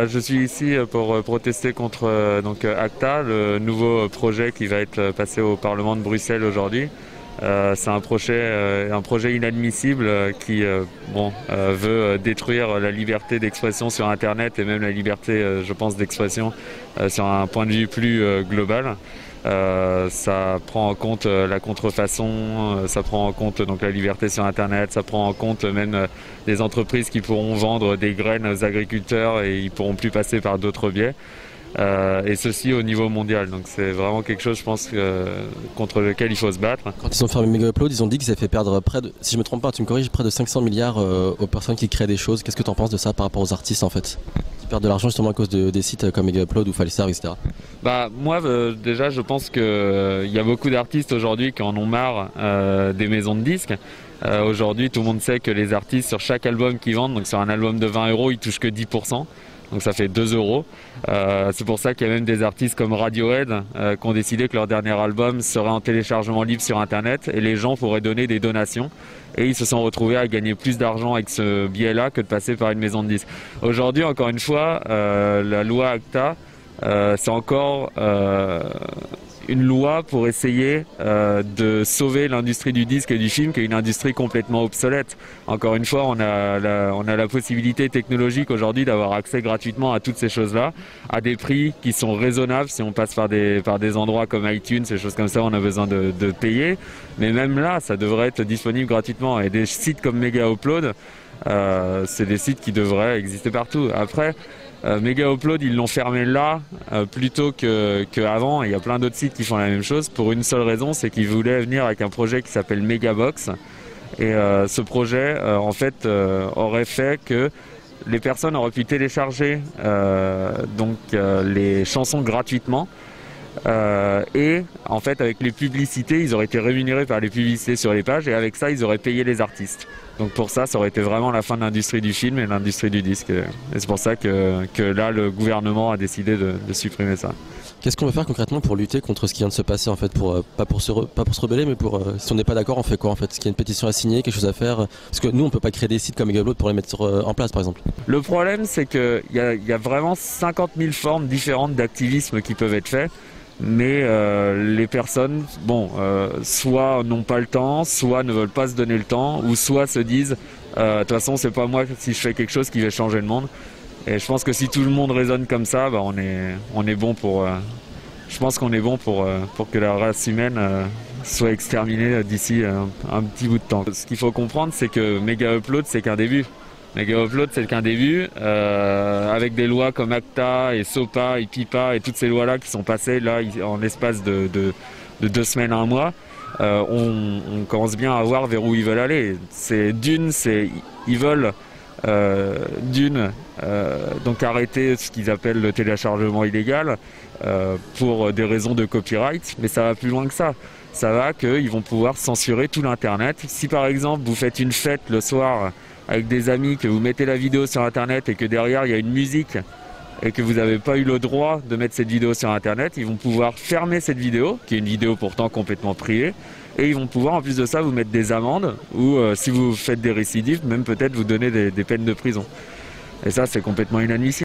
Je suis ici pour protester contre ACTA, le nouveau projet qui va être passé au Parlement de Bruxelles aujourd'hui. C'est un projet inadmissible qui veut détruire la liberté d'expression sur Internet et même la liberté, je pense, d'expression sur un point de vue plus global. Ça prend en compte la contrefaçon, ça prend en compte donc la liberté sur Internet, ça prend en compte même des entreprises qui pourront vendre des graines aux agriculteurs et ils pourront plus passer par d'autres biais. Et ceci au niveau mondial. Donc c'est vraiment quelque chose, je pense, contre lequel il faut se battre. Quand ils ont fermé Megaupload, ils ont dit qu'ils avaient fait perdre si je me trompe pas, tu me corriges, près de 500 milliards aux personnes qui créent des choses. Qu'est-ce que tu en penses de ça par rapport aux artistes en fait, qui perdent de l'argent justement à cause des sites comme Megaupload ou Falsar, etc. Moi, déjà, je pense qu'il y a beaucoup d'artistes aujourd'hui qui en ont marre des maisons de disques. Aujourd'hui, tout le monde sait que les artistes, sur chaque album qu'ils vendent, donc sur un album de 20 €, ils touchent que 10%. Donc ça fait 2 €. C'est pour ça qu'il y a même des artistes comme Radiohead qui ont décidé que leur dernier album serait en téléchargement libre sur Internet et les gens pourraient donner des donations. Et ils se sont retrouvés à gagner plus d'argent avec ce biais-là que de passer par une maison de disques. Aujourd'hui, encore une fois, la loi ACTA, c'est encore une loi pour essayer de sauver l'industrie du disque et du film, qui est une industrie complètement obsolète. Encore une fois, on a la possibilité technologique aujourd'hui d'avoir accès gratuitement à toutes ces choses-là, à des prix qui sont raisonnables. Si on passe par des endroits comme iTunes, ces choses comme ça, on a besoin de payer. Mais même là, ça devrait être disponible gratuitement. Et des sites comme Megaupload, c'est des sites qui devraient exister partout. Après, Megaupload, ils l'ont fermé là plutôt qu'avant. Il y a plein d'autres sites qui font la même chose pour une seule raison, c'est qu'ils voulaient venir avec un projet qui s'appelle Megabox. Et ce projet, aurait fait que les personnes auraient pu télécharger les chansons gratuitement. Et en fait, avec les publicités, ils auraient été rémunérés par les publicités sur les pages et avec ça, ils auraient payé les artistes. Donc pour ça aurait été vraiment la fin de l'industrie du film et de l'industrie du disque. Et c'est pour ça que là, le gouvernement a décidé de supprimer ça. Qu'est-ce qu'on veut faire concrètement pour lutter contre ce qui vient de se passer en fait, pas pour se rebeller, mais si on n'est pas d'accord, on fait quoi en fait? Est-ce qu'il y a une pétition à signer, quelque chose à faire? Parce que nous, on peut pas créer des sites comme Megaupload pour les mettre en place, par exemple. Le problème, c'est qu'il y a vraiment 50 000 formes différentes d'activisme qui peuvent être faites. Mais les personnes, soit n'ont pas le temps, soit ne veulent pas se donner le temps, ou soit se disent de toute façon c'est pas moi si je fais quelque chose qui va changer le monde. Et je pense que si tout le monde raisonne comme ça, on est bon pour. Je pense qu'on est bon pour que la race humaine soit exterminée d'ici un petit bout de temps. Ce qu'il faut comprendre, c'est que Megaupload, c'est qu'un début. Megaupload, c'est qu'un début, avec des lois comme ACTA et SOPA et PIPA et toutes ces lois-là qui sont passées là en l'espace de 2 semaines à un mois, on commence bien à voir vers où ils veulent aller. Ils veulent donc arrêter ce qu'ils appellent le téléchargement illégal pour des raisons de copyright, mais ça va plus loin que ça. Ça va qu'ils vont pouvoir censurer tout l'Internet. Si par exemple vous faites une fête le soir avec des amis, que vous mettez la vidéo sur Internet et que derrière il y a une musique et que vous n'avez pas eu le droit de mettre cette vidéo sur Internet, ils vont pouvoir fermer cette vidéo, qui est une vidéo pourtant complètement privée, et ils vont pouvoir en plus de ça vous mettre des amendes ou si vous faites des récidives, même peut-être vous donner des peines de prison. Et ça, c'est complètement inadmissible.